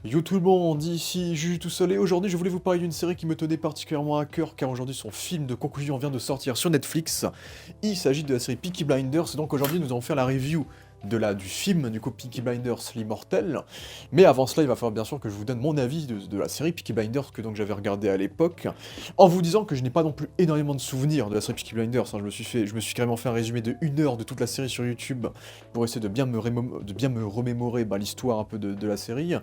Yo tout le monde, ici Juju tout seul et aujourd'hui je voulais vous parler d'une série qui me tenait particulièrement à cœur car aujourd'hui son film de conclusion vient de sortir sur Netflix. Il s'agit de la série Peaky Blinders et donc aujourd'hui nous allons faire la review du film du coup Peaky Blinders l'Immortel. Mais avant cela il va falloir bien sûr que je vous donne mon avis de la série Peaky Blinders que donc j'avais regardé à l'époque en vous disant que je n'ai pas non plus énormément de souvenirs de la série Peaky Blinders. Je me suis carrément fait un résumé de 1 heure de toute la série sur YouTube pour essayer de bien me remémorer l'histoire un peu de la série.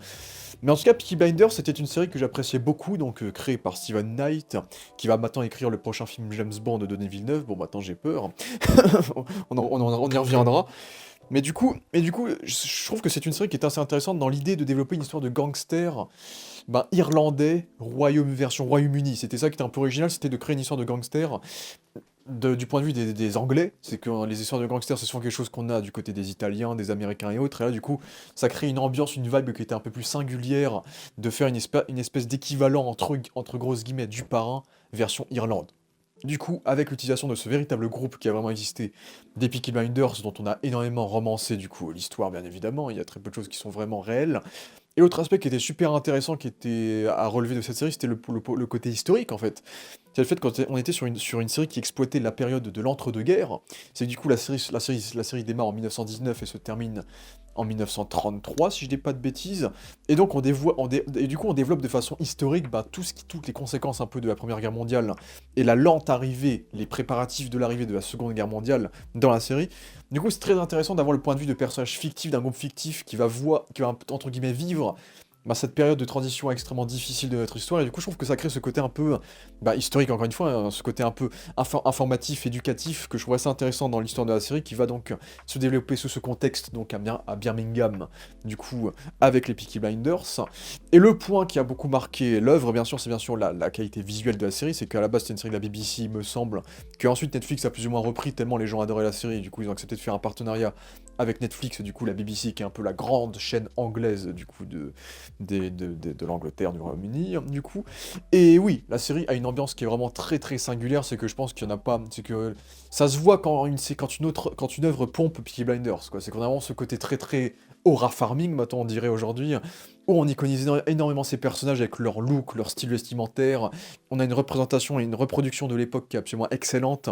Mais en tout cas, Peaky Blinders, c'était une série que j'appréciais beaucoup, donc créée par Steven Knight, qui va maintenant écrire le prochain film James Bond de Denis Villeneuve. Bon, maintenant j'ai peur. On y reviendra. Mais du coup, je trouve que c'est une série qui est assez intéressante dans l'idée de développer une histoire de gangster irlandais, version Royaume-Uni. C'était ça qui était un peu original, c'était de créer une histoire de gangster du point de vue des Anglais, c'est que les histoires de gangsters, c'est souvent quelque chose qu'on a du côté des Italiens, des Américains et autres, et là, du coup, ça crée une ambiance, une vibe qui était un peu plus singulière, de faire une espèce d'équivalent entre grosses guillemets du parrain, version Irlande. Du coup, avec l'utilisation de ce véritable groupe qui a vraiment existé, des Peaky Blinders, dont on a énormément romancé, du coup, l'histoire, bien évidemment, il y a très peu de choses qui sont vraiment réelles, et l'autre aspect qui était super intéressant, qui était à relever de cette série, c'était le côté historique, en fait. C'est le fait qu'on était sur une série qui exploitait la période de l'entre-deux-guerres. C'est que du coup, la série démarre en 1919 et se termine en 1933, si je dis pas de bêtises. Et donc, et du coup, on développe de façon historique toutes les conséquences un peu de la Première Guerre mondiale et la lente arrivée, les préparatifs de l'arrivée de la Seconde Guerre mondiale dans la série. Du coup, c'est très intéressant d'avoir le point de vue de personnages fictifs, d'un groupe fictif qui va entre guillemets vivre cette période de transition extrêmement difficile de notre histoire, et du coup je trouve que ça crée ce côté un peu historique encore une fois, hein, ce côté un peu informatif, éducatif, que je trouve assez intéressant dans l'histoire de la série, qui va donc se développer sous ce contexte, donc à Birmingham, du coup, avec les Peaky Blinders. Et le point qui a beaucoup marqué l'œuvre, bien sûr, c'est bien sûr la qualité visuelle de la série, c'est qu'à la base c'était une série de la BBC, il me semble, que ensuite Netflix a plus ou moins repris tellement les gens adoraient la série, et du coup ils ont accepté de faire un partenariat avec Netflix, du coup la BBC qui est un peu la grande chaîne anglaise du coup de l'Angleterre, du Royaume-Uni, du coup. Et oui, la série a une ambiance qui est vraiment très très singulière, c'est que je pense qu'il n'y en a pas, c'est que ça se voit quand une œuvre pompe Peaky Blinders, quoi. C'est qu'on a vraiment ce côté très très aura farming, maintenant on dirait aujourd'hui, où on iconise énormément ces personnages avec leur look, leur style vestimentaire. On a une représentation et une reproduction de l'époque qui est absolument excellente.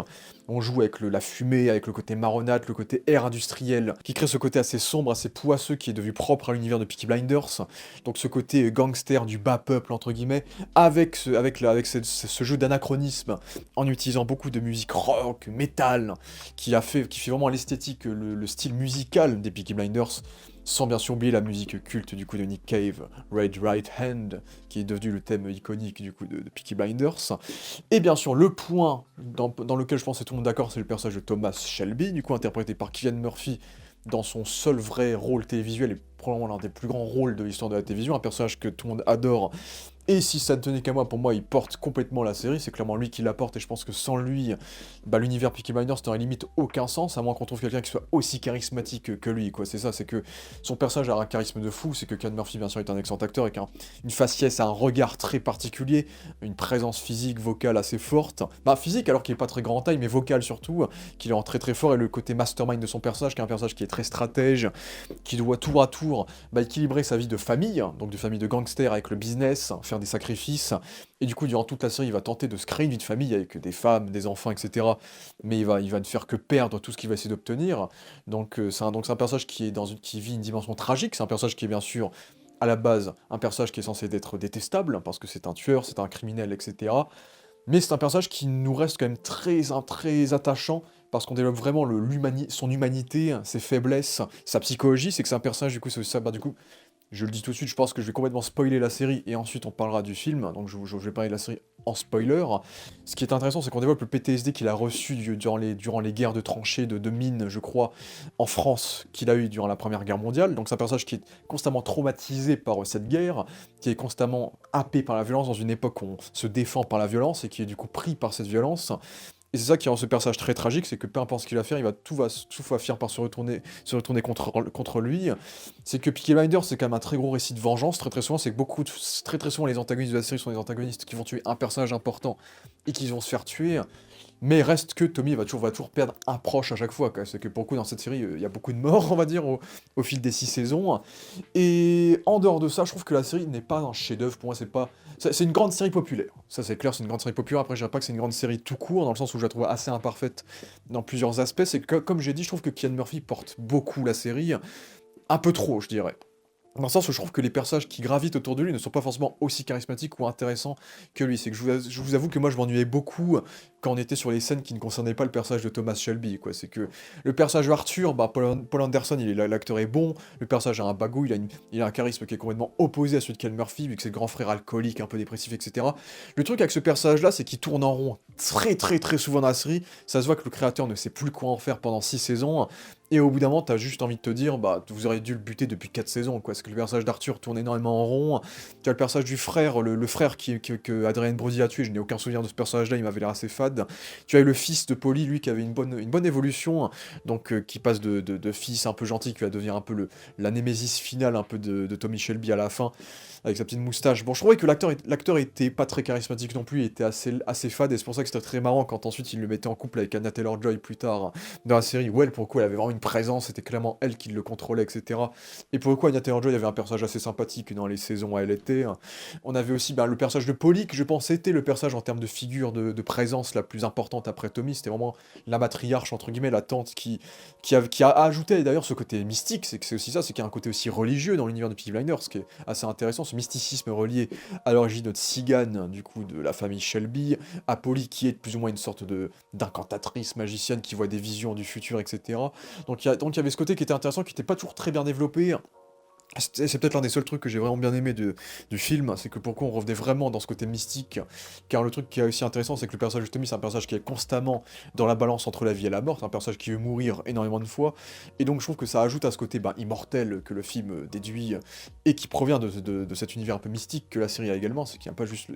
On joue avec la fumée, avec le côté marronade, le côté air industriel, qui crée ce côté assez sombre, assez poisseux, qui est devenu propre à l'univers de Peaky Blinders. Donc ce côté gangster du bas peuple, entre guillemets, avec ce jeu d'anachronisme, en utilisant beaucoup de musique rock, metal, qui fait vraiment l'esthétique, le style musical des Peaky Blinders, sans bien sûr oublier la musique culte du coup de Nick Cave, Red Right Hand, qui est devenu le thème iconique du coup de Peaky Blinders. Et bien sûr, le point dans lequel je pense que tout le monde d'accord, c'est le personnage de Thomas Shelby, du coup interprété par Cillian Murphy, dans son seul vrai rôle télévisuel, et probablement l'un des plus grands rôles de l'histoire de la télévision, un personnage que tout le monde adore. Et si ça ne tenait qu'à moi, pour moi, il porte complètement la série, c'est clairement lui qui la porte, et je pense que sans lui, l'univers Peaky Blinders n'aurait limite aucun sens, à moins qu'on trouve quelqu'un qui soit aussi charismatique que lui, quoi. C'est ça, c'est que son personnage a un charisme de fou, c'est que Cillian Murphy, bien sûr, est un excellent acteur, avec une faciès, un regard très particulier, une présence physique, vocale assez forte. Physique, alors qu'il est pas très grand en taille, mais vocale surtout, qu'il est en très très fort, et le côté mastermind de son personnage, qui est un personnage qui est très stratège, qui doit tour à tour équilibrer sa vie de famille, donc de famille de gangster avec le business, faire des sacrifices, et du coup durant toute la série il va tenter de se créer une vie de famille avec des femmes, des enfants, etc. Mais il va ne faire que perdre tout ce qu'il va essayer d'obtenir. Donc c'est un personnage qui vit une dimension tragique, c'est un personnage qui est bien sûr à la base un personnage qui est censé être détestable, parce que c'est un tueur, c'est un criminel, etc. Mais c'est un personnage qui nous reste quand même très attachant, parce qu'on développe vraiment son humanité, ses faiblesses, sa psychologie. C'est que c'est un personnage, du coup, c'est aussi ça, du coup, je le dis tout de suite, je pense que je vais complètement spoiler la série, et ensuite on parlera du film, donc je vais parler de la série en spoiler. Ce qui est intéressant, c'est qu'on développe le PTSD qu'il a reçu durant les guerres de tranchées, de mines, je crois, en France, qu'il a eu durant la Première Guerre mondiale. Donc c'est un personnage qui est constamment traumatisé par cette guerre, qui est constamment happé par la violence dans une époque où on se défend par la violence, et qui est du coup pris par cette violence. Et c'est ça qui rend ce personnage très tragique, c'est que peu importe ce qu'il va faire, tout va finir par se retourner contre lui. C'est que Peaky Blinders, c'est quand même un très gros récit de vengeance, très très souvent, c'est que très très souvent les antagonistes de la série sont des antagonistes qui vont tuer un personnage important, et qu'ils vont se faire tuer. Mais reste que Tommy va toujours perdre un proche à chaque fois, quoi. C'est que pour le coup, dans cette série, il y a beaucoup de morts, on va dire, au fil des 6 saisons. Et en dehors de ça, je trouve que la série n'est pas un chef-d'œuvre. Pour moi, c'est pas. C'est une grande série populaire. Ça, c'est clair, c'est une grande série populaire. Après, je dirais pas que c'est une grande série tout court, dans le sens où je la trouve assez imparfaite dans plusieurs aspects. C'est que, comme j'ai dit, je trouve que Cillian Murphy porte beaucoup la série. Un peu trop, je dirais. Dans le sens où je trouve que les personnages qui gravitent autour de lui ne sont pas forcément aussi charismatiques ou intéressants que lui. C'est que je vous avoue que moi je m'ennuyais beaucoup quand on était sur les scènes qui ne concernaient pas le personnage de Thomas Shelby, quoi. C'est que le personnage d'Arthur, bah Paul Anderson, l'acteur est bon, le personnage a un bagou, il a un charisme qui est complètement opposé à celui de Kel Murphy, vu que c'est le grand frère alcoolique, un peu dépressif, etc. Le truc avec ce personnage-là, c'est qu'il tourne en rond très très très souvent dans la série. Ça se voit que le créateur ne sait plus quoi en faire pendant 6 saisons. Et au bout d'un moment, t'as juste envie de te dire, bah, vous auriez dû le buter depuis 4 saisons, quoi. Parce que le personnage d'Arthur tourne énormément en rond. Tu as le personnage du frère, le frère que Adrien Brody a tué, je n'ai aucun souvenir de ce personnage-là, il m'avait l'air assez fade. Tu as eu le fils de Polly, lui, qui avait une bonne évolution, donc qui passe de fils un peu gentil, qui va devenir un peu la némésis finale, un peu de Tommy Shelby à la fin, avec sa petite moustache. Bon, je trouvais que l'acteur était pas très charismatique non plus, il était assez fade, et c'est pour ça que c'était très marrant quand ensuite il le mettait en couple avec Anya Taylor-Joy plus tard dans la série, où elle, pour le coup, elle avait vraiment une présence, c'était clairement elle qui le contrôlait, etc. Et pour le coup, Anya Taylor-Joy avait un personnage assez sympathique dans les saisons où elle était. On avait aussi le personnage de Polly, que je pense était le personnage en termes de figure, de présence la plus importante après Tommy. C'était vraiment la matriarche, entre guillemets, la tante qui a ajouté d'ailleurs ce côté mystique. C'est que c'est aussi ça, c'est qu'il y a un côté aussi religieux dans l'univers de Peaky Blinders, ce qui est assez intéressant, ce mysticisme relié à l'origine de Tzigane, du coup, de la famille Shelby, à Polly, qui est plus ou moins une sorte d'incantatrice magicienne qui voit des visions du futur, etc. Donc il y avait ce côté qui était intéressant, qui n'était pas toujours très bien développé. C'est peut-être l'un des seuls trucs que j'ai vraiment bien aimé du film, c'est que pourquoi on revenait vraiment dans ce côté mystique, car le truc qui est aussi intéressant, c'est que le personnage de Tommy, c'est un personnage qui est constamment dans la balance entre la vie et la mort, c'est un personnage qui veut mourir énormément de fois, et donc je trouve que ça ajoute à ce côté immortel que le film déduit, et qui provient de cet univers un peu mystique que la série a également, c'est qu'il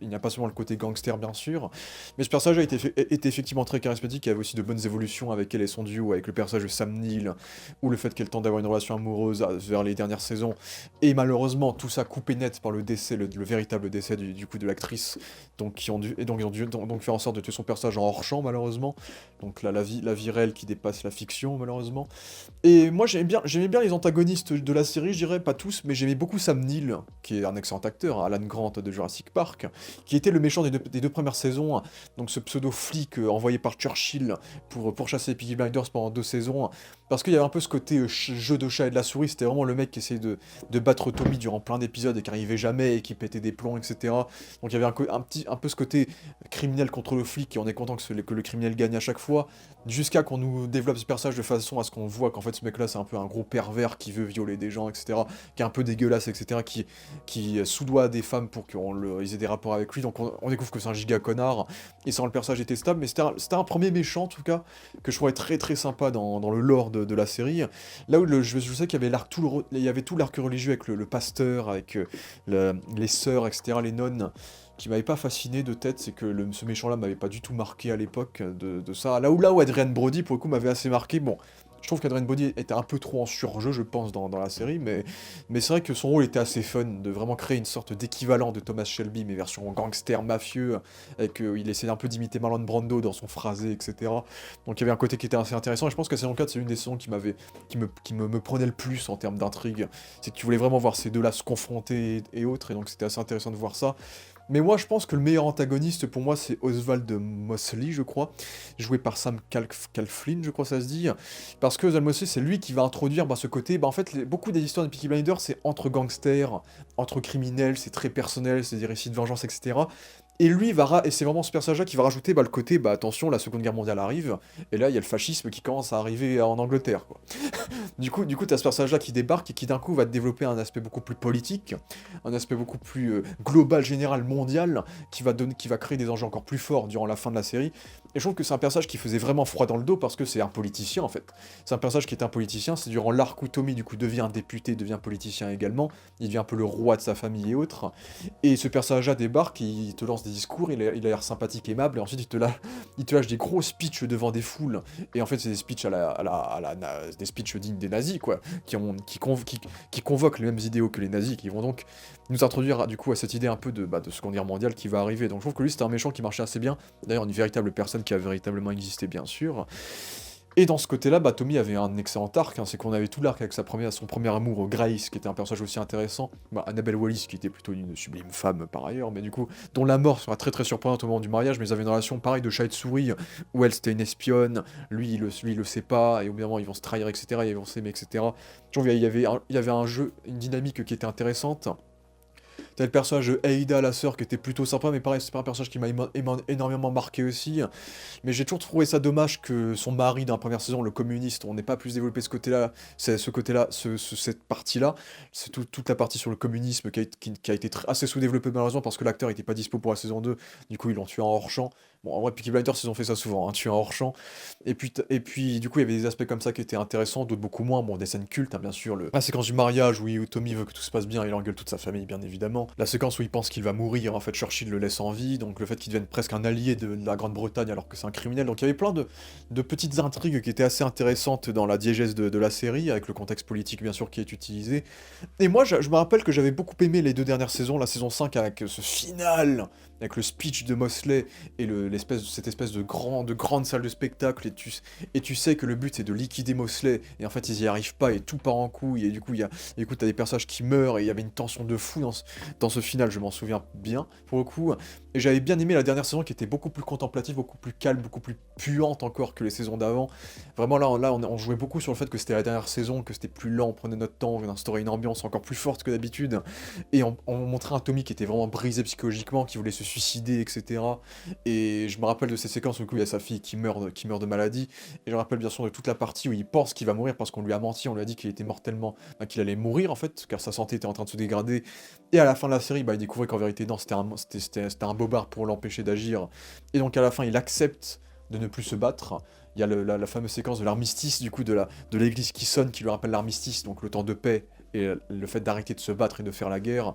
n'y a pas seulement le côté gangster bien sûr, mais ce personnage était effectivement très charismatique, il y avait aussi de bonnes évolutions avec elle et son duo, avec le personnage de Sam Neill, ou le fait qu'elle tente d'avoir une relation amoureuse vers les dernières saisons. Et malheureusement, tout ça coupé net par le décès, le véritable décès du coup de l'actrice, donc ils ont dû faire en sorte de tuer son personnage en hors champ malheureusement. Donc là, la vie réelle qui dépasse la fiction malheureusement. Et moi j'aimais bien les antagonistes de la série, je dirais pas tous, mais j'aimais beaucoup Sam Neill, qui est un excellent acteur, Alan Grant de Jurassic Park, qui était le méchant des deux premières saisons, donc ce pseudo flic envoyé par Churchill pour pourchasser Peaky Blinders pendant 2 saisons, parce qu'il y avait un peu ce côté jeu de chat et de la souris, c'était vraiment le mec qui essayait de battre Tommy durant plein d'épisodes et qui arrivait jamais et qui pétait des plombs, etc. Donc il y avait un peu ce côté criminel contre le flic et on est content que le criminel gagne à chaque fois, jusqu'à qu'on nous développe ce personnage de façon à ce qu'on voit qu'en fait ce mec-là c'est un peu un gros pervers qui veut violer des gens, etc. Qui est un peu dégueulasse, etc. Qui soudoie des femmes pour qu'ils aient des rapports avec lui. Donc on découvre que c'est un giga connard et ça rend le personnage détestable. Mais c'était un premier méchant en tout cas que je trouvais très très sympa dans le lore de la série. Là où je sais qu'il y avait il y avait tout l'arc religieux avec le pasteur, avec les sœurs, etc., les nonnes, qui m'avait pas fasciné de tête, c'est que ce méchant-là m'avait pas du tout marqué à l'époque de ça. Là où Adrian Brody, pour le coup, m'avait assez marqué. Bon, je trouve qu'Adrian Brody était un peu trop en surjeu, je pense, dans la série, mais c'est vrai que son rôle était assez fun, de vraiment créer une sorte d'équivalent de Thomas Shelby, mais version gangster, mafieux, avec il essayait un peu d'imiter Marlon Brando dans son phrasé, etc. Donc il y avait un côté qui était assez intéressant, et je pense que saison 4, c'est une des saisons qui me prenait le plus en termes d'intrigue. C'est que tu voulais vraiment voir ces deux-là se confronter et autres, et donc c'était assez intéressant de voir ça. Mais moi, je pense que le meilleur antagoniste pour moi, c'est Oswald Mosley, je crois, joué par Sam Calflin, je crois que ça se dit. Parce que Oswald Mosley, c'est lui qui va introduire ce côté. En fait, beaucoup des histoires de Peaky Blinders, c'est entre gangsters, entre criminels, c'est très personnel, c'est des récits de vengeance, etc. Et lui, et c'est vraiment ce personnage-là qui va rajouter le côté, attention, la Seconde Guerre mondiale arrive, et là, il y a le fascisme qui commence à arriver en Angleterre, quoi. Du coup, t'as ce personnage-là qui débarque et qui d'un coup va développer un aspect beaucoup plus politique, un aspect beaucoup plus global, général, mondial, qui va créer des enjeux encore plus forts durant la fin de la série. Et je trouve que c'est un personnage qui faisait vraiment froid dans le dos parce que c'est un politicien en fait. C'est un personnage qui est un politicien, c'est durant l'arc où Tommy du coup devient député, devient politicien également, il devient un peu le roi de sa famille et autres. Et ce personnage-là débarque et il te lance des discours, il a l'air sympathique, aimable, et ensuite il te lâche des gros speeches devant des foules, et en fait c'est des speeches des speeches dignes des nazis, quoi, qui convoquent les mêmes idéaux que les nazis, qui vont donc nous introduire du coup à cette idée un peu de Seconde Guerre mondiale qui va arriver. Donc je trouve que lui c'était un méchant qui marchait assez bien, d'ailleurs une véritable personne qui a véritablement existé bien sûr. Et dans ce côté-là, Tommy avait un excellent arc, hein, c'est qu'on avait tout l'arc avec son premier amour, Grace, qui était un personnage aussi intéressant, Annabelle Wallis, qui était plutôt une sublime femme par ailleurs, mais du coup, dont la mort sera très très surprenante au moment du mariage, mais ils avaient une relation pareille de chat et de souris, où elle c'était une espionne, lui il le sait pas, et au bout d'un moment ils vont se trahir, etc., ils vont s'aimer, etc. Je trouve qu'il y avait un jeu, une dynamique qui était intéressante. T'as le personnage de Aida, la sœur, qui était plutôt sympa, mais pareil, c'est pas un personnage qui m'a énormément marqué aussi. Mais j'ai toujours trouvé ça dommage que son mari dans la première saison, le communiste, on n'ait pas plus développé cette partie-là. C'est toute la partie sur le communisme qui a été assez sous-développée malheureusement parce que l'acteur était pas dispo pour la saison 2. Du coup, ils l'ont tué en hors-champ. Bon, en vrai, Peaky Blinders, ils ont fait ça souvent, hein, tuer en hors-champ. Et puis, du coup, il y avait des aspects comme ça qui étaient intéressants, d'autres beaucoup moins. Bon, des scènes cultes, hein, bien sûr. La séquence du mariage où Tommy veut que tout se passe bien, il engueule toute sa famille, bien évidemment. La séquence où il pense qu'il va mourir, en fait, Churchill le laisse en vie. Donc, le fait qu'il devienne presque un allié de la Grande-Bretagne alors que c'est un criminel. Donc, il y avait plein de petites intrigues qui étaient assez intéressantes dans la diégèse de la série, avec le contexte politique, bien sûr, qui est utilisé. Et moi, je me rappelle que j'avais beaucoup aimé les deux dernières saisons, la saison 5 avec ce final, avec le speech de Mosley et cette espèce de grande salle de spectacle, et tu sais que le but c'est de liquider Mosley, et en fait ils y arrivent pas, et tout part en couille, et du coup, t'as des personnages qui meurent, et il y avait une tension de fou dans ce final, je m'en souviens bien, pour le coup. Et j'avais bien aimé la dernière saison qui était beaucoup plus contemplative, beaucoup plus calme, beaucoup plus puante encore que les saisons d'avant. Vraiment là, on jouait beaucoup sur le fait que c'était la dernière saison, que c'était plus lent, on prenait notre temps, on instaurait une ambiance encore plus forte que d'habitude, et on montrait un Tommy qui était vraiment brisé psychologiquement, qui voulait se suicider, etc. Et je me rappelle de ces séquences où il y a sa fille qui meurt de maladie, et je me rappelle bien sûr de toute la partie où il pense qu'il va mourir parce qu'on lui a menti, on lui a dit qu'il était mortellement, qu'il allait mourir en fait, car sa santé était en train de se dégrader, et à la fin de la série, il découvrait qu'en vérité non, c'était un bobard pour l'empêcher d'agir, et donc à la fin il accepte de ne plus se battre. Il y a la fameuse séquence de l'armistice, du coup, de l'église qui sonne, qui lui rappelle l'armistice, donc le temps de paix, et le fait d'arrêter de se battre et de faire la guerre.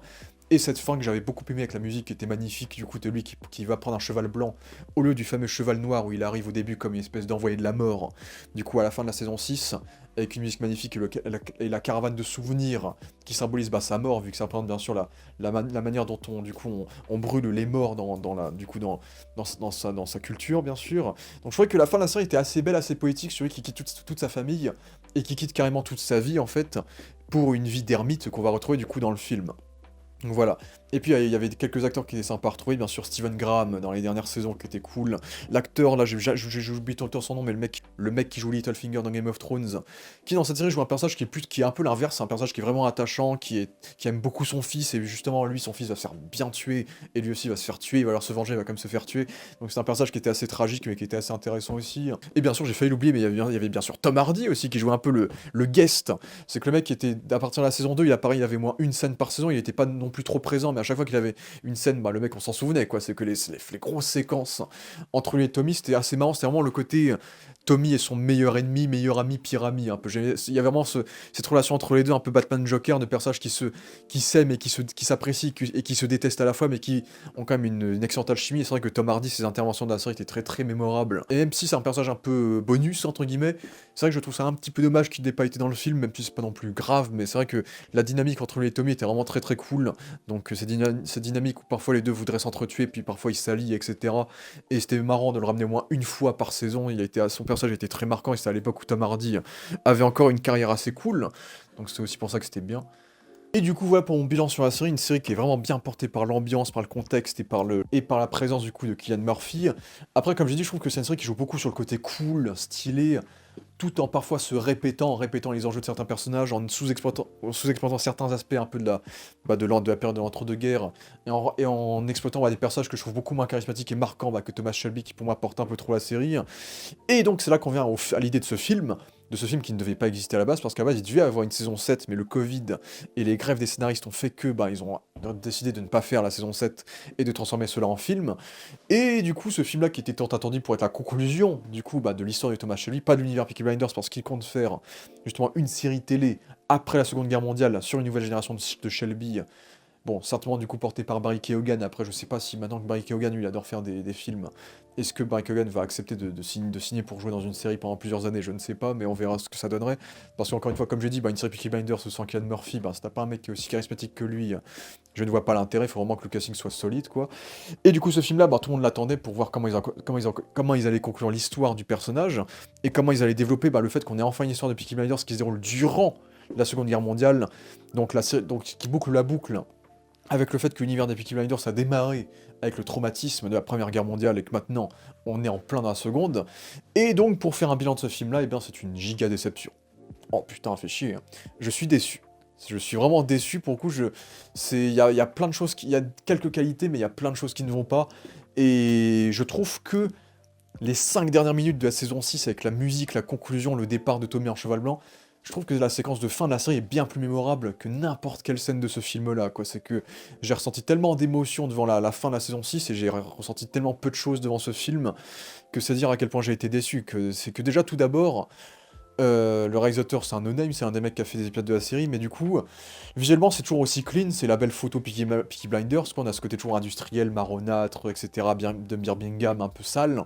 Et cette fin que j'avais beaucoup aimé avec la musique, qui était magnifique, du coup, de lui qui va prendre un cheval blanc, au lieu du fameux cheval noir où il arrive au début comme une espèce d'envoyé de la mort, du coup, à la fin de la saison 6, avec une musique magnifique et la caravane de souvenirs qui symbolise sa mort, vu que ça représente bien sûr la manière dont on brûle les morts dans sa culture, bien sûr. Donc je trouvais que la fin de la série était assez belle, assez poétique, sur lui qui quitte toute sa famille, et qui quitte carrément toute sa vie, en fait, pour une vie d'ermite qu'on va retrouver du coup dans le film. Donc voilà. Et puis il y avait quelques acteurs qui étaient sympas à retrouver, bien sûr Steven Graham dans les dernières saisons qui était cool. L'acteur, là j'oublie tout le temps son nom, mais le mec qui joue Littlefinger dans Game of Thrones, qui dans cette série joue un personnage qui est un peu l'inverse, c'est un personnage qui est vraiment attachant, qui aime beaucoup son fils, et justement lui, son fils va se faire bien tuer, et lui aussi va se faire tuer, il va alors se venger, il va quand même se faire tuer. Donc c'est un personnage qui était assez tragique, mais qui était assez intéressant aussi. Et bien sûr j'ai failli l'oublier, mais il y avait bien sûr Tom Hardy aussi, qui jouait un peu le guest. C'est que le mec était, à partir de la saison 2, il avait moins une scène par saison, il était pas non plus trop présent, mais à chaque fois qu'il avait une scène, le mec on s'en souvenait, quoi. C'est que les grosses séquences entre lui et Tommy, c'était assez marrant, c'était vraiment le côté Tommy est son meilleur ennemi, meilleur ami, pire ami, un peu. Il y a vraiment cette relation entre les deux, un peu Batman-Joker, de personnages qui s'aiment et qui s'apprécient et qui se détestent à la fois, mais qui ont quand même une excellente alchimie. Et c'est vrai que Tom Hardy, ses interventions dans la série étaient très très mémorables. Et même si c'est un personnage un peu bonus, entre guillemets, c'est vrai que je trouve ça un petit peu dommage qu'il n'ait pas été dans le film, même si c'est pas non plus grave, mais c'est vrai que la dynamique entre lui et Tommy était vraiment très très cool. Donc cette dynamique où parfois les deux voudraient s'entretuer, puis parfois ils s'allient, etc. Et c'était marrant de le ramener au moins une fois par saison. Son personnage était très marquant, et c'était à l'époque où Tom Hardy avait encore une carrière assez cool. Donc c'était aussi pour ça que c'était bien. Et du coup, voilà pour mon bilan sur la série, une série qui est vraiment bien portée par l'ambiance, par le contexte et par la présence du coup de Cillian Murphy. Après, comme j'ai dit, je trouve que c'est une série qui joue beaucoup sur le côté cool, stylé, tout en parfois en répétant les enjeux de certains personnages, en sous-exploitant certains aspects un peu de la période de l'entre-deux-guerres, et en exploitant des personnages que je trouve beaucoup moins charismatiques et marquants que Thomas Shelby, qui pour moi porte un peu trop la série. Et donc c'est là qu'on vient à l'idée de ce film qui ne devait pas exister à la base, parce qu'à la base il devait avoir une saison 7, mais le Covid et les grèves des scénaristes ont fait que ils ont décidé de ne pas faire la saison 7 et de transformer cela en film. Et du coup, ce film-là, qui était tant attendu pour être la conclusion du coup de l'histoire de Thomas Shelby, pas de l'univers Peaky Blinders, parce qu'il compte faire justement une série télé après la Seconde Guerre mondiale sur une nouvelle génération de Shelby, Bon, certainement du coup porté par Barry Keoghan. Après, je sais pas si maintenant que Barry Keoghan, lui, il adore faire des films, est-ce que Barry Keoghan va accepter de signer pour jouer dans une série pendant plusieurs années? Je ne sais pas, mais on verra ce que ça donnerait. Parce qu'encore une fois, comme j'ai dit, une série Peaky Blinders sans Cillian Murphy, si t'as pas un mec qui est aussi charismatique que lui, je ne vois pas l'intérêt, il faut vraiment que le casting soit solide, quoi. Et du coup, ce film-là, tout le monde l'attendait pour voir comment ils allaient conclure l'histoire du personnage, et comment ils allaient développer le fait qu'on ait enfin une histoire de Peaky Blinders qui se déroule durant la Seconde Guerre mondiale, donc qui boucle la boucle, avec le fait que l'univers des Peaky Blinders a démarré avec le traumatisme de la Première Guerre mondiale et que maintenant on est en plein dans la Seconde. Et donc pour faire un bilan de ce film-là, eh bien c'est une giga déception. Oh putain, fait chier, hein. Je suis déçu. Je suis vraiment déçu, pour le coup, il y a plein de choses, il y a quelques qualités, mais il y a plein de choses qui ne vont pas. Et je trouve que les 5 dernières minutes de la saison 6, avec la musique, la conclusion, le départ de Tommy en cheval blanc, je trouve que la séquence de fin de la série est bien plus mémorable que n'importe quelle scène de ce film-là, quoi. C'est que j'ai ressenti tellement d'émotions devant la fin de la saison 6 et j'ai ressenti tellement peu de choses devant ce film que c'est dire à quel point j'ai été déçu. C'est que déjà, tout d'abord, le réalisateur, c'est un no-name, c'est un des mecs qui a fait des épisodes de la série, mais du coup, visuellement, c'est toujours aussi clean, c'est la belle photo Peaky Blinders, quoi. On a ce côté toujours industriel, marronâtre, etc., bien, de Birmingham, un peu sale,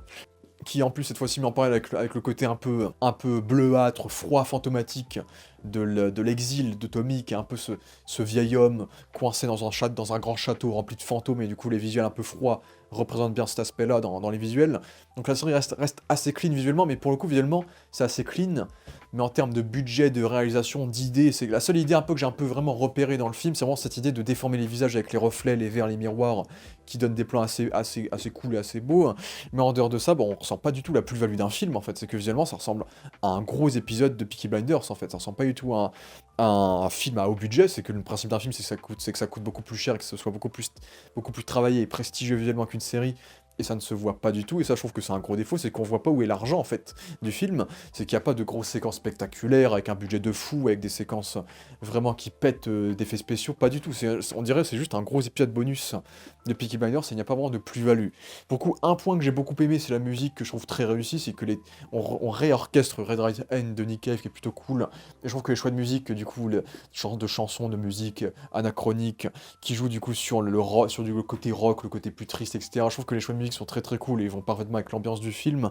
qui en plus cette fois-ci met en parallèle avec le côté un peu bleuâtre, froid, fantomatique de l'exil de Tommy, qui est un peu ce vieil homme coincé dans un grand château rempli de fantômes, et du coup les visuels un peu froids représentent bien cet aspect-là dans les visuels. Donc la série reste assez clean visuellement, mais pour le coup visuellement c'est assez clean, mais en termes de budget, de réalisation, d'idées, c'est la seule idée un peu que j'ai un peu vraiment repérée dans le film, c'est vraiment cette idée de déformer les visages avec les reflets, les verres, les miroirs, qui donnent des plans assez cool et assez beaux. Mais en dehors de ça, on ressent pas du tout la plus-value d'un film, en fait. C'est que visuellement, ça ressemble à un gros épisode de Peaky Blinders, en fait. Ça ressemble pas du tout à un film à haut budget. C'est que le principe d'un film, c'est que ça coûte beaucoup plus cher et que ce soit beaucoup plus travaillé et prestigieux visuellement qu'une série. Et ça ne se voit pas du tout, et ça je trouve que c'est un gros défaut, c'est qu'on voit pas où est l'argent en fait du film, c'est qu'il n'y a pas de grosses séquences spectaculaires avec un budget de fou, avec des séquences vraiment qui pètent d'effets spéciaux, pas du tout, on dirait c'est juste un gros épisode bonus de Peaky Blinders, et il n'y a pas vraiment de plus-value. Pour le coup, un point que j'ai beaucoup aimé, c'est la musique que je trouve très réussie, c'est que on réorchestre Red Right Hand de Nick Cave qui est plutôt cool, et je trouve que les choix de musique, du coup, le genre de chansons, de musique anachronique, qui jouent du coup sur le côté rock, le côté plus triste, etc. Je trouve que les choix de musique sont très très cool et ils vont parfaitement avec l'ambiance du film.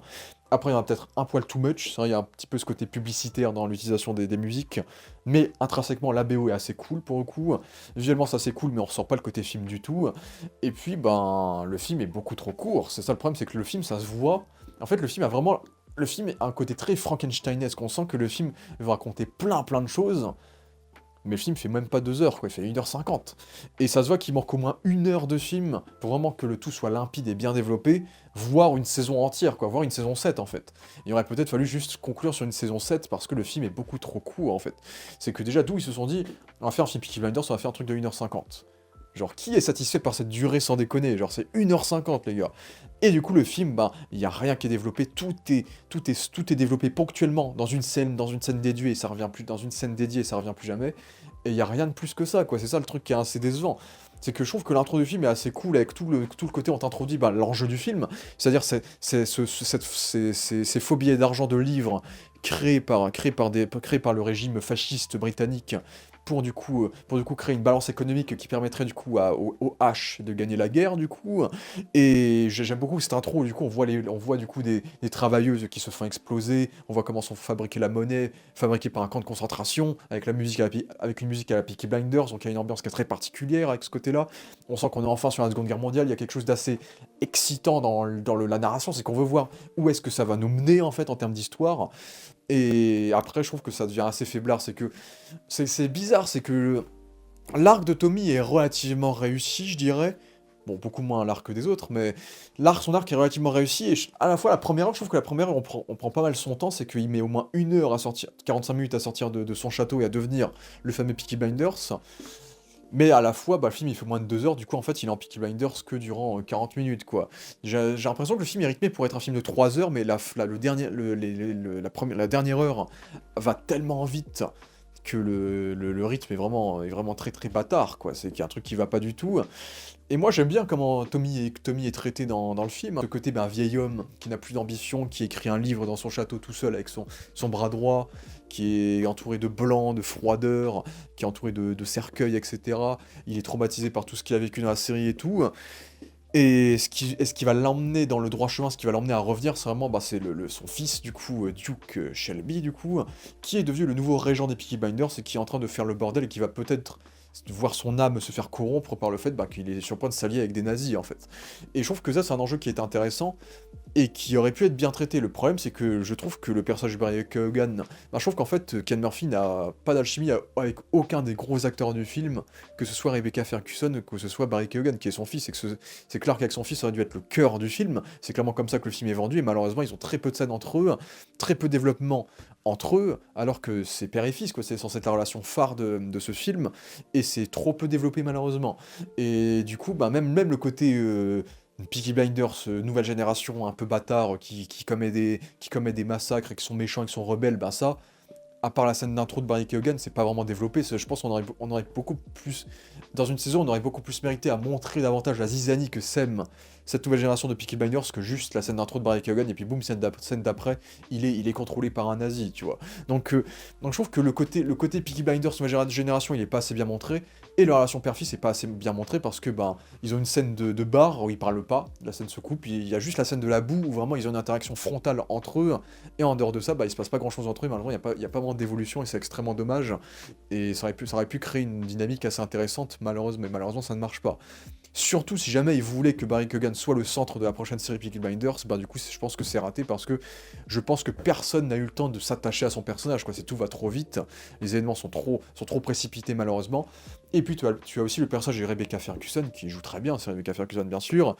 Après, il y en a peut-être un poil too much, c'est vrai, il y a un petit peu ce côté publicitaire dans l'utilisation des musiques, mais intrinsèquement, la BO est assez cool pour le coup. Visuellement, c'est assez cool, mais on ressent pas le côté film du tout. Et puis, le film est beaucoup trop court. C'est ça le problème, c'est que le film, ça se voit. En fait, le film a un côté très Frankensteinesque. On sent que le film veut raconter plein plein de choses. Mais le film fait même pas 2 heures, quoi, il fait 1h50. Et ça se voit qu'il manque au moins 1 heure de film pour vraiment que le tout soit limpide et bien développé, voire une saison entière, quoi, voire une saison 7 en fait. Il aurait peut-être fallu juste conclure sur une saison 7 parce que le film est beaucoup trop court en fait. C'est que déjà d'où ils se sont dit, on va faire un film Peaky Blinders, on va faire un truc de 1h50. Genre, qui est satisfait par cette durée sans déconner? Genre, c'est 1h50, les gars. Et du coup, le film, il n'y a rien qui est développé, tout est développé ponctuellement, dans une scène dédiée, et ça revient plus, dans une scène dédiée, et ça revient plus jamais. Et il n'y a rien de plus que ça, quoi. C'est ça le truc qui est assez décevant. C'est que je trouve que l'intro du film est assez cool, avec tout le côté on t'introduit l'enjeu du film, c'est-à-dire ces faux billets d'argent de livres créés par le régime fasciste britannique pour du coup créer une balance économique qui permettrait du coup au H de gagner la guerre du coup. Et j'aime beaucoup cette intro où du coup on voit du coup des travailleuses qui se font exploser, on voit comment sont fabriquées la monnaie, fabriquée par un camp de concentration, avec avec une musique à la Peaky Blinders, donc il y a une ambiance qui est très particulière avec ce côté-là. On sent qu'on est enfin sur la Seconde Guerre mondiale, il y a quelque chose d'assez excitant dans la narration, c'est qu'on veut voir où est-ce que ça va nous mener en fait en termes d'histoire. Et après, je trouve que ça devient assez faiblard. C'est bizarre, c'est que l'arc de Tommy est relativement réussi, je dirais. Bon, beaucoup moins l'arc que des autres, mais son arc est relativement réussi. Et à la fois, la première arc, je trouve que la première, on prend pas mal son temps. C'est qu'il met au moins 1 heure à sortir, 45 minutes à sortir de son château et à devenir le fameux Peaky Blinders. Mais à la fois, le film il fait moins de 2 heures, du coup en fait il est en Peaky Blinders que durant 40 minutes quoi. J'ai l'impression que le film est rythmé pour être un film de 3 heures, mais la dernière heure va tellement vite que le rythme est vraiment très très bâtard, quoi. C'est qu'il y a un truc qui va pas du tout. Et moi j'aime bien comment Tommy est traité dans le film. Ce côté ben, vieil homme qui n'a plus d'ambition, qui écrit un livre dans son château tout seul avec son bras droit, qui est entouré de blanc, de froideur, qui est entouré de cercueils, etc. Il est traumatisé par tout ce qu'il a vécu dans la série et tout. Et ce qui va l'emmener dans le droit chemin, ce qui va l'emmener à revenir, c'est vraiment bah, c'est son fils, du coup, Duke Shelby, du coup, qui est devenu le nouveau régent des Peaky Blinders et qui est en train de faire le bordel et qui va peut-être voir son âme se faire corrompre par le fait bah, qu'il est sur le point de s'allier avec des nazis, en fait. Et je trouve que ça, c'est un enjeu qui est intéressant et qui aurait pu être bien traité. Le problème, c'est que je trouve que le personnage de Barry Keoghan, bah, je trouve qu'en fait, Ken Murphy n'a pas d'alchimie avec aucun des gros acteurs du film, que ce soit Rebecca Ferguson, que ce soit Barry Keoghan, qui est son fils, et que c'est clair qu'avec son fils, ça aurait dû être le cœur du film. C'est clairement comme ça que le film est vendu, et malheureusement, ils ont très peu de scènes entre eux, très peu de développement entre eux, alors que c'est père et fils, quoi. C'est censé être la relation phare de ce film, et c'est trop peu développé, malheureusement. Et du coup, bah, même le côté Peaky Blinders, nouvelle génération, un peu bâtard, qui commet des massacres, et qui sont méchants, et qui sont rebelles, bah ça, à part la scène d'intro de Barry Keoghan, c'est pas vraiment développé. Je pense on aurait beaucoup plus. Dans une saison, on aurait beaucoup plus mérité à montrer davantage la zizanie que sème cette nouvelle génération de Peaky Blinders que juste la scène d'intro de Barry Keoghan, et puis boum, scène d'après, il est contrôlé par un nazi, tu vois. Donc je trouve que le côté Peaky Blinders, nouvelle génération, il est pas assez bien montré, et la relation père-fils est pas assez bien montrée parce que, ben, ils ont une scène de bar où ils parlent pas, la scène se coupe, il y a juste la scène de la boue où vraiment ils ont une interaction frontale entre eux, et en dehors de ça, bah, il se passe pas grand chose entre eux, malheureusement, il y a pas vraiment d'évolution, et c'est extrêmement dommage, et ça aurait pu créer une dynamique assez intéressante, mais malheureusement, ça ne marche pas. Surtout si jamais ils voulaient que Barry Keoghan soit le centre de la prochaine série Peaky Blinders, bah du coup je pense que c'est raté parce que je pense que personne n'a eu le temps de s'attacher à son personnage, quoi. Tout va trop vite, les événements sont trop précipités malheureusement. Et puis tu as aussi le personnage de Rebecca Ferguson qui joue très bien, c'est Rebecca Ferguson bien sûr,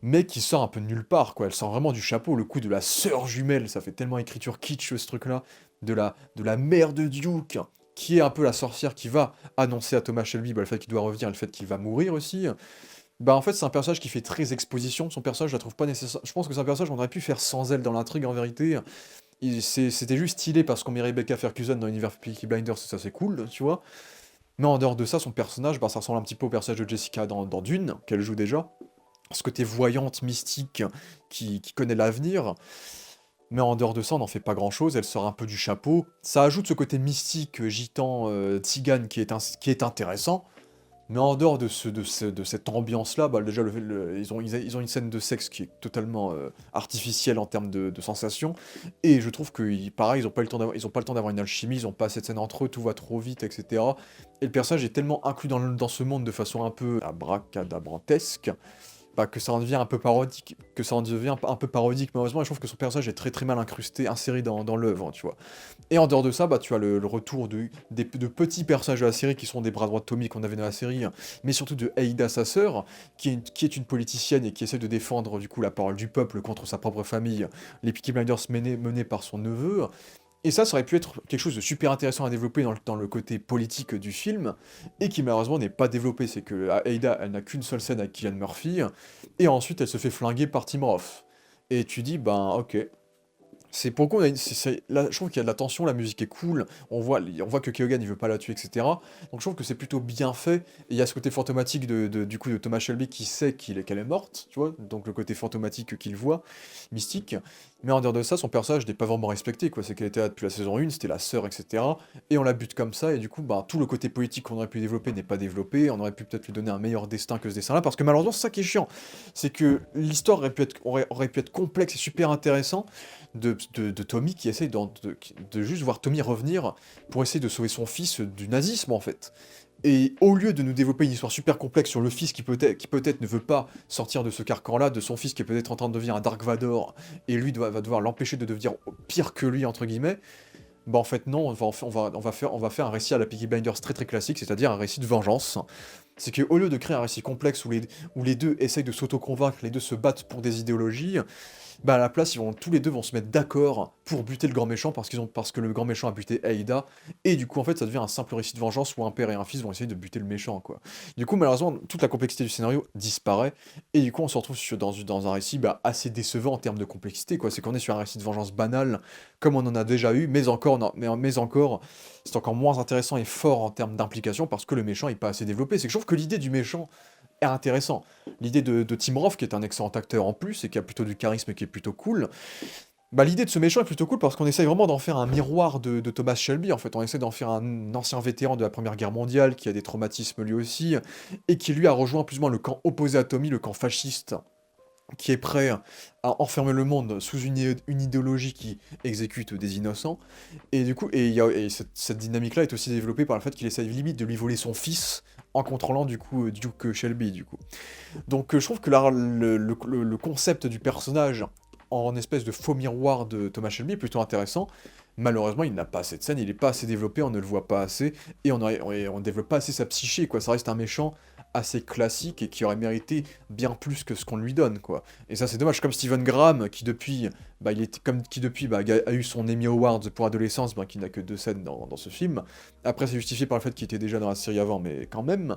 mais qui sort un peu de nulle part, quoi. Elle sort vraiment du chapeau, le coup de la sœur jumelle, ça fait tellement écriture kitsch ce truc-là, de la mère de Duke, qui est un peu la sorcière qui va annoncer à Thomas Shelby bah, le fait qu'il doit revenir et le fait qu'il va mourir aussi. Bah en fait c'est un personnage qui fait très exposition, son personnage je la trouve pas nécessaire, je pense que c'est un personnage qu'on aurait pu faire sans elle dans l'intrigue en vérité. C'était juste stylé parce qu'on met Rebecca Ferguson dans l'univers Peaky Blinders, ça c'est cool, tu vois. Mais en dehors de ça, son personnage, bah ça ressemble un petit peu au personnage de Jessica dans Dune, qu'elle joue déjà. Ce côté voyante, mystique, qui connaît l'avenir. Mais en dehors de ça, on n'en fait pas grand-chose, elle sort un peu du chapeau. Ça ajoute ce côté mystique, gitan, tzigane qui est intéressant. Mais en dehors de cette ambiance-là, bah déjà, ils ont une scène de sexe qui est totalement artificielle en termes de sensations. Et je trouve que, pareil, ils ont pas le temps d'avoir une alchimie, ils ont pas assez de scènes entre eux, tout va trop vite, etc. Et le personnage est tellement inclus dans ce monde de façon un peu abracadabrantesque, bah, que ça en devient un peu parodique, malheureusement, et je trouve que son personnage est très très mal incrusté, inséré dans l'œuvre, tu vois. Et en dehors de ça, bah, tu as le retour de petits personnages de la série qui sont des bras droits de Tommy qu'on avait dans la série, mais surtout de Aida, sa sœur, qui est une politicienne et qui essaie de défendre du coup la parole du peuple contre sa propre famille, les Peaky Blinders menés par son neveu. Et ça aurait pu être quelque chose de super intéressant à développer dans le côté politique du film, et qui malheureusement n'est pas développé. C'est que Aida, elle n'a qu'une seule scène avec Cillian Murphy, et ensuite elle se fait flinguer par Tim Roth. Et tu dis, ben ok, c'est pourquoi là, je trouve qu'il y a de la tension, la musique est cool, on voit que Keoghan il veut pas la tuer, etc. Donc je trouve que c'est plutôt bien fait, et il y a ce côté fantomatique du coup de Thomas Shelby qui sait qu'elle est morte, tu vois, donc le côté fantomatique qu'il voit, mystique, mais en dehors de ça, son personnage n'est pas vraiment respecté, quoi, c'est qu'elle était là depuis la saison 1, c'était la sœur, etc. Et on la bute comme ça, et du coup, bah, tout le côté politique qu'on aurait pu développer n'est pas développé, on aurait pu peut-être lui donner un meilleur destin que ce destin-là, parce que malheureusement, c'est ça qui est chiant, c'est que l'histoire aurait pu être complexe et super intéressant, de Tommy qui essaye de juste voir Tommy revenir pour essayer de sauver son fils du nazisme en fait. Et au lieu de nous développer une histoire super complexe sur le fils qui peut-être ne veut pas sortir de ce carcan-là, de son fils qui est peut-être en train de devenir un Dark Vador, et lui va devoir l'empêcher de devenir pire que lui, entre guillemets, bah en fait non, on va faire un récit à la Peaky Blinders très très classique, c'est-à-dire un récit de vengeance. C'est qu'au lieu de créer un récit complexe où les deux essayent de s'auto-convaincre, les deux se battent pour des idéologies, bah à la place, tous les deux vont se mettre d'accord pour buter le grand méchant parce que le grand méchant a buté Aïda, et du coup en fait ça devient un simple récit de vengeance où un père et un fils vont essayer de buter le méchant quoi. Du coup malheureusement toute la complexité du scénario disparaît, et du coup on se retrouve dans un récit bah, assez décevant en termes de complexité quoi, c'est qu'on est sur un récit de vengeance banal comme on en a déjà eu, mais encore, non, mais encore, c'est encore moins intéressant et fort en termes d'implication parce que le méchant est pas assez développé. C'est que je trouve que l'idée du méchant est intéressant. L'idée de Tim Roth, qui est un excellent acteur en plus et qui a plutôt du charisme et qui est plutôt cool, bah l'idée de ce méchant est plutôt cool parce qu'on essaye vraiment d'en faire un miroir de Thomas Shelby, en fait. On essaie d'en faire un ancien vétéran de la Première Guerre mondiale qui a des traumatismes lui aussi et qui lui a rejoint plus ou moins le camp opposé à Tommy, le camp fasciste qui est prêt à enfermer le monde sous une idéologie qui exécute des innocents. Et du coup, cette dynamique-là est aussi développée par le fait qu'il essaye limite de lui voler son fils en contrôlant du coup Duke Shelby du coup. Donc je trouve que là, le concept du personnage en espèce de faux miroir de Thomas Shelby est plutôt intéressant. Malheureusement, il n'a pas assez de scène, il n'est pas assez développé, on ne le voit pas assez, et on ne développe pas assez sa psyché, quoi. Ça reste un méchant assez classique et qui aurait mérité bien plus que ce qu'on lui donne, quoi. Et ça, c'est dommage, comme Stephen Graham, qui depuis, a eu son Emmy Awards pour adolescence, qui n'a que 2 scènes dans ce film. Après, c'est justifié par le fait qu'il était déjà dans la série avant, mais quand même.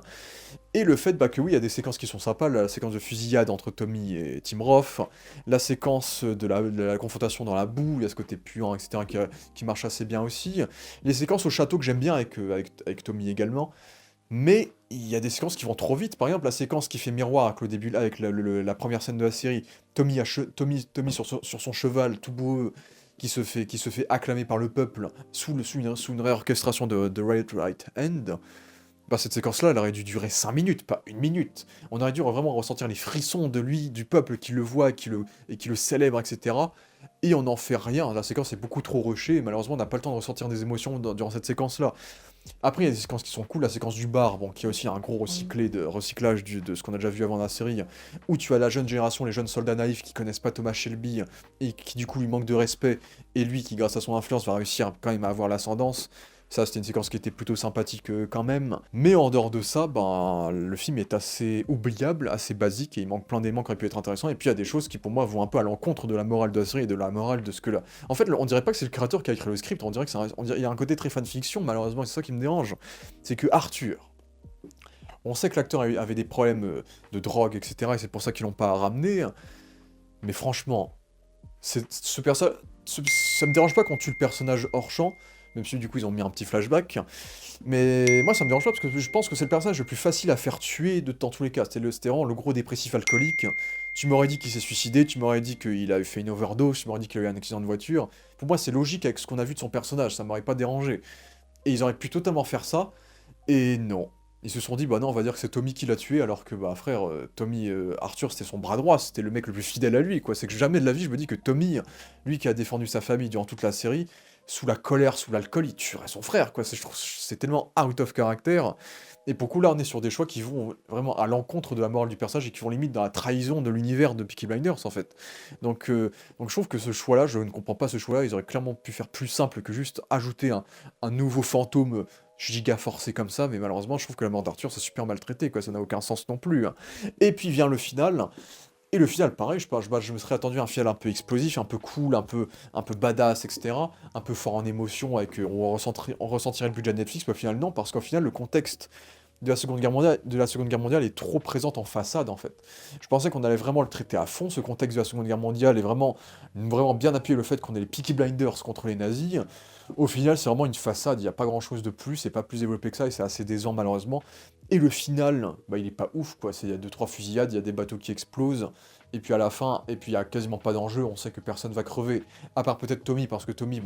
Et le fait que oui, il y a des séquences qui sont sympas, la séquence de fusillade entre Tommy et Tim Roth, la séquence de la confrontation dans la boue, il y a ce côté puant, etc., qui marche assez bien aussi. Les séquences au château que j'aime bien avec Tommy également, mais il y a des séquences qui vont trop vite. Par exemple, la séquence qui fait miroir avec le début, avec la première scène de la série, Tommy sur son cheval tout beau, qui se fait acclamer par le peuple sous une réorchestration de Right Hand. Bah, cette séquence-là, elle aurait dû durer 5 minutes, pas 1 minute. On aurait dû vraiment ressentir les frissons de lui, du peuple qui le voit et qui le célèbre, etc. Et on n'en fait rien. La séquence est beaucoup trop rushée, et malheureusement, on n'a pas le temps de ressentir des émotions durant cette séquence-là. Après, il y a des séquences qui sont cool, la séquence du bar, bon, qui est aussi un gros recyclage de ce qu'on a déjà vu avant dans la série, où tu as la jeune génération, les jeunes soldats naïfs qui connaissent pas Thomas Shelby, et qui du coup lui manquent de respect, et lui qui, grâce à son influence, va réussir quand même à avoir l'ascendance. Ça, c'était une séquence qui était plutôt sympathique quand même. Mais en dehors de ça, ben, le film est assez oubliable, assez basique, et il manque plein d'éléments qui auraient pu être intéressants. Et puis il y a des choses qui, pour moi, vont un peu à l'encontre de la morale de la série et de la morale de ce que là. En fait, on dirait pas que c'est le créateur qui a écrit le script, on dirait que il y a un côté très fanfiction, malheureusement, et c'est ça qui me dérange. C'est que Arthur, on sait que l'acteur avait des problèmes de drogue, etc., et c'est pour ça qu'ils l'ont pas ramené. Mais franchement, ça me dérange pas quand tue le personnage hors champ, même si du coup ils ont mis un petit flashback. Mais moi ça me dérange pas parce que je pense que c'est le personnage le plus facile à faire tuer dans tous les cas. C'était vraiment le gros dépressif alcoolique. Tu m'aurais dit qu'il s'est suicidé, tu m'aurais dit qu'il a fait une overdose, tu m'aurais dit qu'il a eu un accident de voiture. Pour moi c'est logique avec ce qu'on a vu de son personnage, ça m'aurait pas dérangé. Et ils auraient pu totalement faire ça, et non. Ils se sont dit, bah non, on va dire que c'est Tommy qui l'a tué, alors que, bah frère, Arthur, c'était son bras droit, c'était le mec le plus fidèle à lui, quoi. C'est que jamais de la vie, je me dis que Tommy, lui qui a défendu sa famille durant toute la série, sous la colère, sous l'alcool, il tuerait son frère, quoi. Je trouve c'est tellement out of character. Et pour coup, là, on est sur des choix qui vont vraiment à l'encontre de la morale du personnage et qui vont limite dans la trahison de l'univers de Peaky Blinders, en fait. Donc je trouve que ce choix-là, je ne comprends pas ce choix-là. Ils auraient clairement pu faire plus simple que juste ajouter un nouveau fantôme giga forcé comme ça, mais malheureusement, je trouve que la mort d'Arthur, c'est super maltraité, quoi. Ça n'a aucun sens non plus, hein. Et puis vient le final. Et le final, pareil, je me serais attendu à un final un peu explosif, un peu cool, un peu badass, etc. Un peu fort en émotion, on ressentirait le budget de Netflix, mais au final, non, parce qu'au final, le contexte de la Seconde Guerre mondiale est trop présente en façade, en fait. Je pensais qu'on allait vraiment le traiter à fond, ce contexte de la Seconde Guerre mondiale, et vraiment bien appuyer le fait qu'on est les Peaky Blinders contre les nazis. Au final, c'est vraiment une façade, il n'y a pas grand-chose de plus, c'est pas plus développé que ça, et c'est assez décevant, malheureusement. Et le final, bah, il est pas ouf, quoi. Il y a 2-3 fusillades, il y a des bateaux qui explosent, et puis à la fin, et puis il y a quasiment pas d'enjeu, on sait que personne va crever, à part peut-être Tommy, parce que Tommy,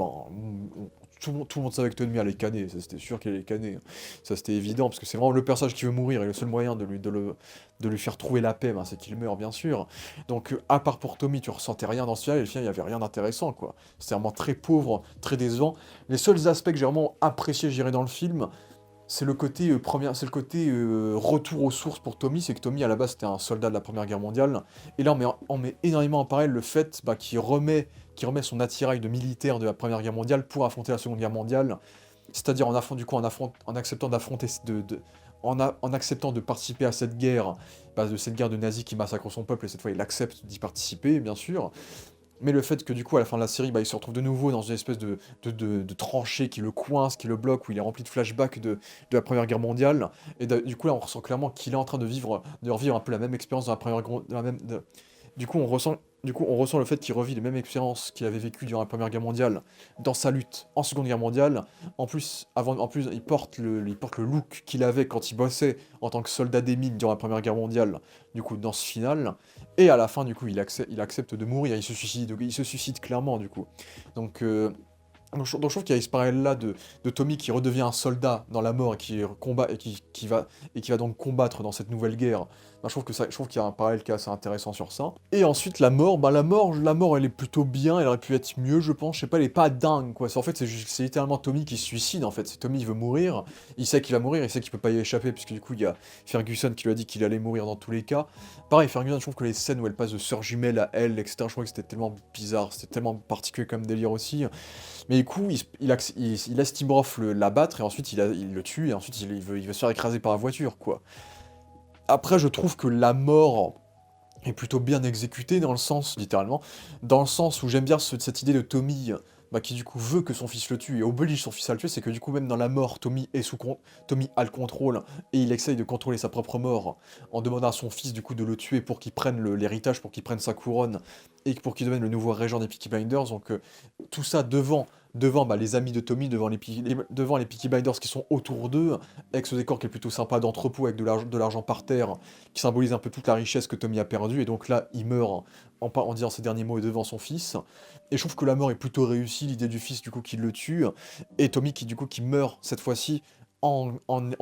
tout le monde savait que Tommy allait canner, ça c'était sûr qu'il allait canner, ça c'était évident, parce que c'est vraiment le personnage qui veut mourir, et le seul moyen de lui faire trouver la paix, c'est qu'il meure, bien sûr. Donc, à part pour Tommy, tu ressentais rien dans ce final, et le final, il y avait rien d'intéressant, quoi. C'était vraiment très pauvre, très décevant. Les seuls aspects que j'ai vraiment appréciés, je dirais, dans le film, c'est le côté retour aux sources pour Tommy, c'est que Tommy à la base c'était un soldat de la Première Guerre mondiale, et là on met énormément en parallèle le fait qu'il remet son attirail de militaire de la Première Guerre mondiale pour affronter la Seconde Guerre mondiale, c'est-à-dire en acceptant d'affronter en acceptant de participer à cette guerre, de cette guerre de nazis qui massacrent son peuple, et cette fois il accepte d'y participer, bien sûr. Mais le fait que du coup à la fin de la série, bah, il se retrouve de nouveau dans une espèce de tranchée qui le coince, qui le bloque, où il est rempli de flashbacks de la Première Guerre mondiale. Et du coup là on ressent clairement qu'il est en train de revivre un peu la même expérience de la Première Guerre, du coup, on ressent le fait qu'il revit les mêmes expériences qu'il avait vécues durant la Première Guerre mondiale, dans sa lutte en Seconde Guerre mondiale. En plus, il porte le look qu'il avait quand il bossait en tant que soldat des mines durant la Première Guerre mondiale, du coup, dans ce final. Et à la fin, du coup, il accepte de mourir, il se suicide clairement, du coup. Donc, donc je trouve qu'il y a ce parallèle-là de Tommy qui redevient un soldat dans la mort et qui combat et qui va donc combattre dans cette nouvelle guerre. Ben, je trouve qu'il y a un parallèle qui est assez intéressant sur ça. Et ensuite la mort, la mort elle est plutôt bien, elle aurait pu être mieux je pense, je sais pas, elle est pas dingue quoi. En fait c'est littéralement Tommy qui se suicide en fait. C'est Tommy il veut mourir, il sait qu'il va mourir, il sait qu'il peut pas y échapper puisque du coup il y a Ferguson qui lui a dit qu'il allait mourir dans tous les cas. Pareil Ferguson, je trouve que les scènes où elle passe de sœur jumelle à elle, etc. Je trouve que c'était tellement bizarre, c'était tellement particulier comme délire aussi. Mais du coup, il laisse Tim Roth l'abattre, et ensuite il le tue, et ensuite il veut se faire écraser par la voiture, quoi. Après, je trouve que la mort est plutôt bien exécutée, dans le sens, littéralement, dans le sens où j'aime bien cette idée de Tommy, bah, qui du coup veut que son fils le tue, et oblige son fils à le tuer, c'est que du coup, même dans la mort, Tommy a le contrôle, et il essaye de contrôler sa propre mort, en demandant à son fils du coup de le tuer pour qu'il prenne l'héritage, pour qu'il prenne sa couronne, et pour qu'il devienne le nouveau régent des Peaky Blinders, donc tout ça devant bah, les amis de Tommy, devant les Peaky Blinders qui sont autour d'eux, avec ce décor qui est plutôt sympa d'entrepôt, avec de l'argent par terre, qui symbolise un peu toute la richesse que Tommy a perdue, et donc là, il meurt en disant ces derniers mots devant son fils, et je trouve que la mort est plutôt réussie, l'idée du fils du coup qui le tue, et Tommy qui du coup qui meurt cette fois-ci en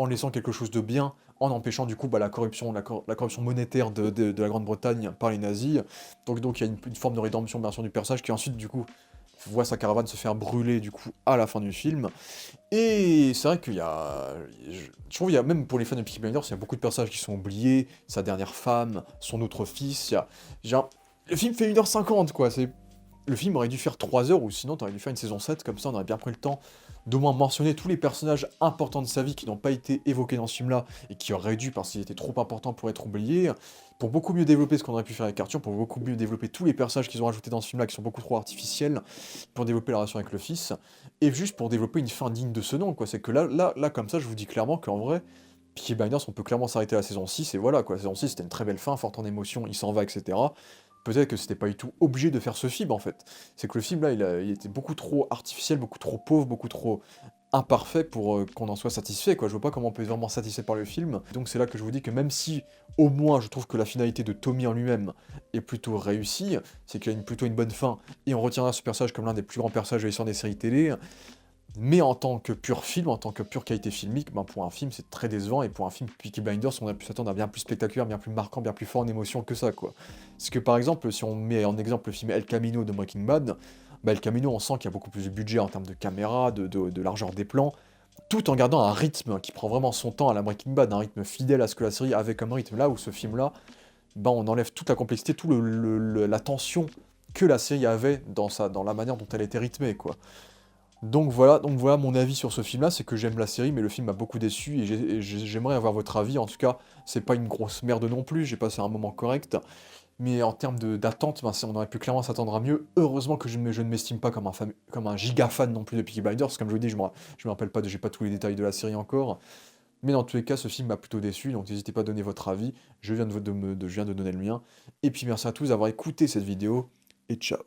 laissant quelque chose de bien, en empêchant du coup bah, la corruption monétaire de la Grande-Bretagne par les nazis. Donc il y a une forme de rédemption bien sûr du personnage qui ensuite du coup voit sa caravane se faire brûler du coup à la fin du film. Et c'est vrai qu'il y a... Je trouve qu'il y a, même pour les fans de Peaky Blinders, il y a beaucoup de personnages qui sont oubliés, sa dernière femme, son autre fils, le film fait 1h50 quoi, le film aurait dû faire 3 heures, ou sinon t'aurais dû faire une saison 7, comme ça on aurait bien pris le temps d'au moins mentionner tous les personnages importants de sa vie qui n'ont pas été évoqués dans ce film-là, et qui auraient dû parce qu'ils étaient trop importants pour être oubliés, pour beaucoup mieux développer ce qu'on aurait pu faire avec Arthur, pour beaucoup mieux développer tous les personnages qu'ils ont rajoutés dans ce film-là, qui sont beaucoup trop artificiels, pour développer la relation avec le fils, et juste pour développer une fin digne de ce nom, quoi. C'est que là, comme ça, je vous dis clairement qu'en vrai, Peaky Blinders, on peut clairement s'arrêter à la saison 6, et voilà, quoi. La saison 6, c'était une très belle fin, forte en émotion, il s'en va, etc. Peut-être que c'était pas du tout obligé de faire ce film en fait. C'est que le film là, il était beaucoup trop artificiel, beaucoup trop pauvre, beaucoup trop imparfait pour qu'on en soit satisfait quoi. Je vois pas comment on peut être vraiment satisfait par le film. Donc c'est là que je vous dis que même si au moins je trouve que la finalité de Tommy en lui-même est plutôt réussie, c'est qu'il a plutôt une bonne fin, et on retiendra ce personnage comme l'un des plus grands personnages de l'histoire des séries télé, mais en tant que pur film, en tant que pure qualité filmique, ben pour un film c'est très décevant, et pour un film Peaky Blinders on a pu s'attendre à bien plus spectaculaire, bien plus marquant, bien plus fort en émotion que ça quoi. Parce que par exemple, si on met en exemple le film El Camino de Breaking Bad, bah El Camino on sent qu'il y a beaucoup plus de budget en termes de caméra, de largeur des plans, tout en gardant un rythme qui prend vraiment son temps à la Breaking Bad, un rythme fidèle à ce que la série avait comme rythme, là où ce film là, ben on enlève toute la complexité, la tension que la série avait dans la manière dont elle était rythmée quoi. Donc voilà mon avis sur ce film-là, c'est que j'aime la série, mais le film m'a beaucoup déçu, et j'aimerais avoir votre avis. En tout cas, c'est pas une grosse merde non plus, j'ai passé un moment correct, mais en termes d'attente, ben, on aurait pu clairement s'attendre à mieux. Heureusement que je ne m'estime pas comme un giga fan non plus de Peaky Blinders, comme je vous dis, je me rappelle pas, j'ai pas tous les détails de la série encore, mais dans tous les cas, ce film m'a plutôt déçu, donc n'hésitez pas à donner votre avis, je viens de donner le mien, et puis merci à tous d'avoir écouté cette vidéo, et ciao.